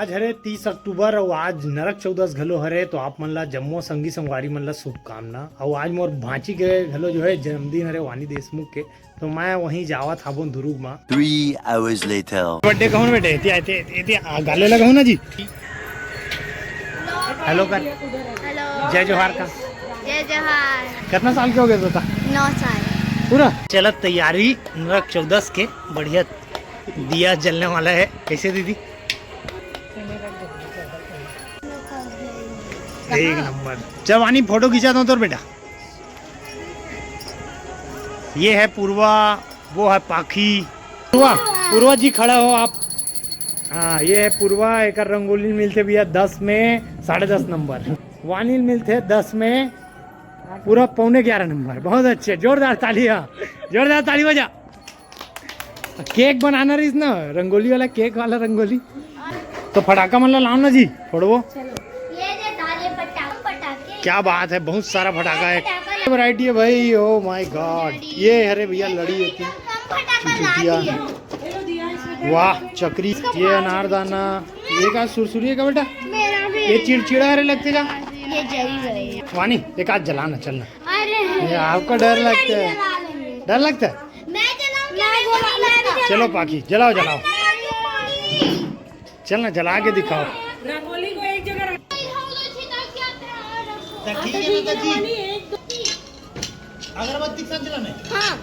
आज हरे 30 अक्टूबर और आज नरक चौदस घलो हरे तो आप मन ला जम्मो संगी संगवारी मन ला शुभकामना। और आज मोर भांची के घलो जो है जन्मदिन हरे वानी देशमुख के, तो मैं वहीं जावा था बोन दुरुग में। 3 hours later बर्थडे कहूँ बेटे इति गाले लगाऊ ना जी। हेलो कर। हेलो जय जोहार का। जय जोहार। कितना साल के हो गए था? 9 साल पूरा चलत तैयारी नरक चौदस के बढ़िया दिया जलने वाला है। कैसे दीदी? एक नंबर। जवानी फोटो खींचाता हूँ तो बेटा। ये है पूर्वा, वो है पाखी। पूर्वा जी खड़ा हो आप। हाँ ये है पूर्वा। एक रंगोली मिलते भैया 10 में 10.5 नंबर। वानिल मिलते 10 में पूरा 11:15 नंबर। बहुत अच्छे, जोरदार तालियां, जोरदार ताली बजा। केक बनाना रही ना, रंगोली वाला केक वाला रंगोली। तो फटाका मतलब लाओ ना जी, फोड़ो। क्या बात है, बहुत सारा फटाका है, वैरायटी है भाई। ओ माय गॉड, ये अरे भैया लड़ी होती है, वाह चक्री, ये अनारदाना, ये का सुरसुरी का बेटा, ये चिड़चिड़ा अरे लगते जा। वानी एक आज जलाना चलना। अरे आपका डर लगता है? डर लगता है? चलो पाखी जलाओ जलाओ, चलना जला के दिखाओ। रंगोली को एक जगह ठीक है माता जी। अगरबत्ती साथ जलाना है। हाँ।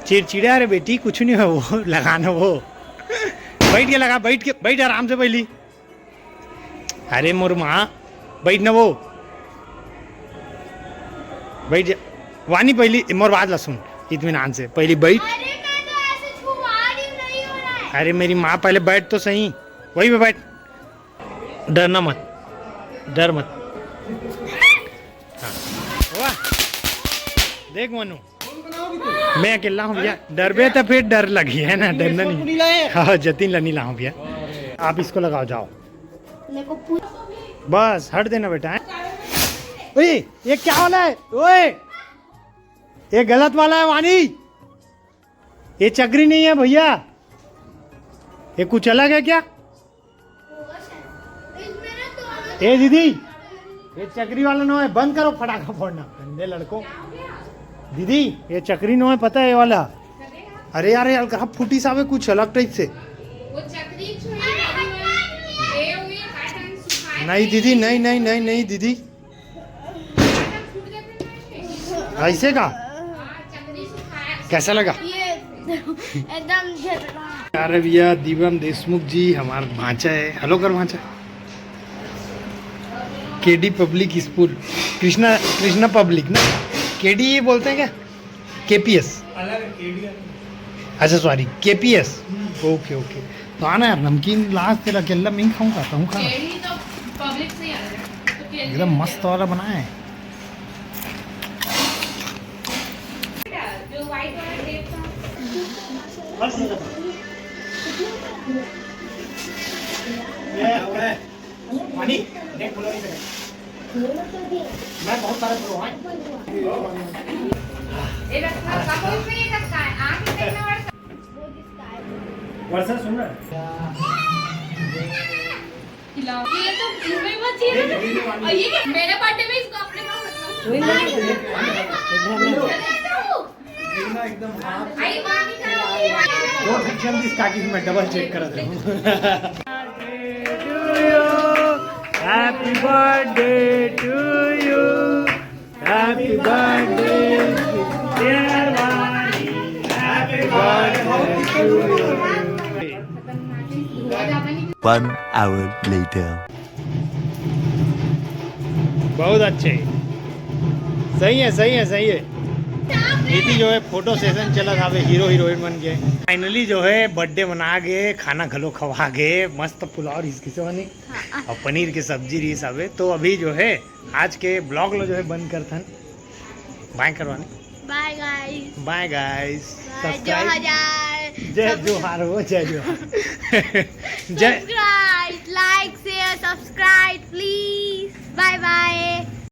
चिड़चिड़ा रे बेटी, कुछ नहीं है वो, लगाना वो। बैठ के लगा, बैठ आराम से पहली। अरे मोर माँ बैठ ना, वो बैठ। वानी पहली मोर बात ला सुन इत्मीनान से, पहली बैठ। अरे मेरी माँ पहले बैठ तो सही, वही पे बैठ। डरना मत, डर मत। हाँ वाह देख मनु, मैं अकेला हूँ भैया। डरबे तो फिर डर लगी है ना, डरना नहीं। हाँ जतिन लनी ला हूँ भैया। आप इसको लगाओ जाओ, बस हट देना बेटा। ओए ये क्या वाला है? ओए ये गलत वाला है वानी, ये चक्री नहीं है भैया, ये कुछ अलग है क्या? ए दीदी ये चक्री वाला नो है, बंद करो फटाखा फोड़ना गंदे लड़कों। दीदी ये चक्री नो है, पता है ये वाला? अरे यार ये अलग फूटी सा है, कुछ अलग टाइप से। नहीं दीदी, नहीं नहीं नहीं नहीं दीदी, ऐसे का कैसा लगा? एकदम अरे भैया दिव्यम देशमुख जी हमारा भांचा है। हेलो कर भांचा। KD public school, Krishna public ना, केडी बोलते हैं क्या? केपीएस, अच्छा सॉरी केपीएस। ओके ओके, तो आना यार, नमकीन लास्ट तेरा केला मैं खाऊंगा, कहूँ खा एकदम मस्त वाला बनाया है। मैं बहुत सारे वर्षा सुन रहा ये तो इसमें मत चाहिए। और ये क्या मेरे बर्थडे में इसको अपने एकदम स्टार्टिंग में डबल चेक कर रहे हूँ। Happy birthday to you, happy birthday dear Vani, happy birthday to you. 1 hour later बहुत अच्छे, सही है सही है सही है। इति जो है फोटो सेशन चला था, हीरो हीरोइन बन गए। फाइनली जो है बर्थडे मना गए, खाना घलो खवा गए, मस्त पुलाव इसकी से बनी और पनीर की सब्जी रही सब। तो अभी जो है आज के ब्लॉग लो जो है बंद करथन। बाय करवानी, bye guys, bye guys, subscribe, जय जोहार हो, जय जोहार। जय subscribe, like share subscribe please.